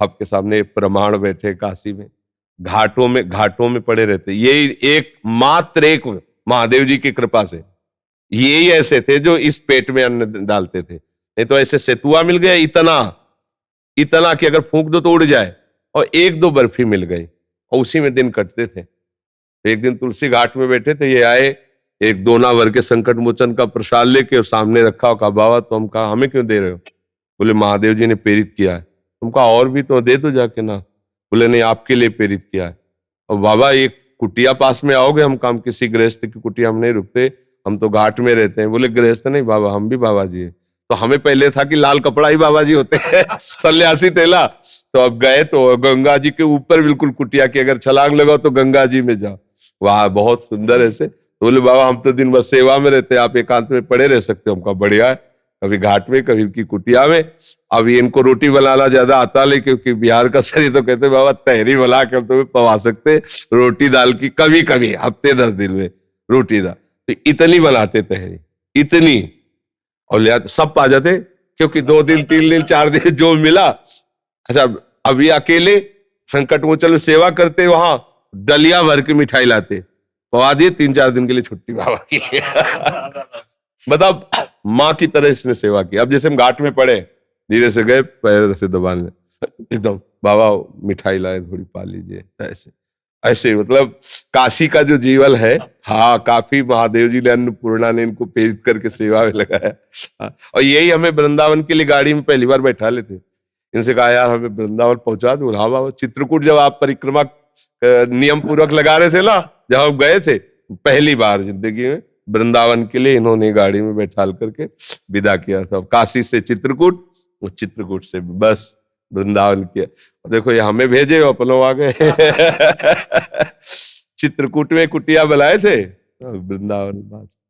आपके सामने प्रमाण बैठे काशी में, घाटों में पड़े रहते। ये एक मात्र एक महादेव जी की कृपा से यही ऐसे थे जो इस पेट में अन्न डालते थे, नहीं तो ऐसे सेतुआ मिल गया इतना इतना कि अगर फूंक दो तो उड़ जाए, और एक दो बर्फी मिल गई और उसी में दिन कटते थे। एक दिन तुलसी घाट में बैठे थे, ये आए, एक दोनावर के संकट मोचन का प्रसाद लेके और सामने रखा और कहा बाबा, तो हम कहा हमें क्यों दे रहे हो? बोले महादेव जी ने प्रेरित किया है। तुम कहा और भी तो दे दो जाके ना। बोले नहीं, आपके लिए प्रेरित किया है। और बाबा एक कुटिया पास में आओगे? हम काम किसी गृहस्थ की कुटिया हम नहीं रुकते, हम तो घाट में रहते हैं। बोले गृहस्थ नहीं बाबा, हम भी बाबा जी है। तो हमें पहले था कि लाल कपड़ा ही बाबा जी होते हैं सन्यासी तेला। तो अब गए तो गंगा जी के ऊपर बिल्कुल कुटिया की, अगर छलांग लगाओ तो गंगा जी में जाओ, वहां बहुत सुंदर ऐसे। तो बोले बाबा हम तो दिन भर सेवा में रहते हैं, आप एकांत में पड़े रह सकते हो। हमका बढ़िया है, कभी घाट में कभी की कुटिया में। अभी इनको रोटी बनाना ज्यादा आता नहीं, क्योंकि बिहार का शरीर, तो कहते बाबा तहरी बना के हम तुम्हें पवा सकते, रोटी दाल की कभी कभी हफ्ते 10 दिन में रोटी दाल, तो इतनी बनाते तहरी, इतनी। और ले आते, सब पा जाते, क्योंकि 2 दिन 3 दिन 4 दिन जो मिला। अच्छा, अभी अकेले संकट मोचन में सेवा करते, वहां डलिया भर के मिठाई लाते, पवा दिए, 3-4 दिन के लिए छुट्टी बाबा की मतलब माँ की तरह इसने सेवा की। अब जैसे हम घाट में पड़े, धीरे से गए, पैर से दबाने, एकदम बाबा मिठाई लाए, थोड़ी पा लीजिए, ऐसे ऐसे। मतलब काशी का जो जीवन है, हाँ, काफी महादेव जी ने, अन्नपूर्णा ने इनको प्रेरित करके सेवा में लगाया। हाँ, और यही हमें वृंदावन के लिए गाड़ी में पहली बार बैठा लेते, इनसे कहा यार हमें वृंदावन पहुंचा दो। हाँ बाबा, चित्रकूट जब आप परिक्रमा नियम पूर्वक लगा रहे थे ना, जब हम गए थे पहली बार जिंदगी में, वृंदावन के लिए इन्होंने गाड़ी में बैठाल करके विदा किया था। काशी से चित्रकूट, चित्रकूट से बस वृंदावन किया। देखो ये हमें भेजे, अपनों आ गए चित्रकूट में कुटिया बुलाए थे, वृंदावन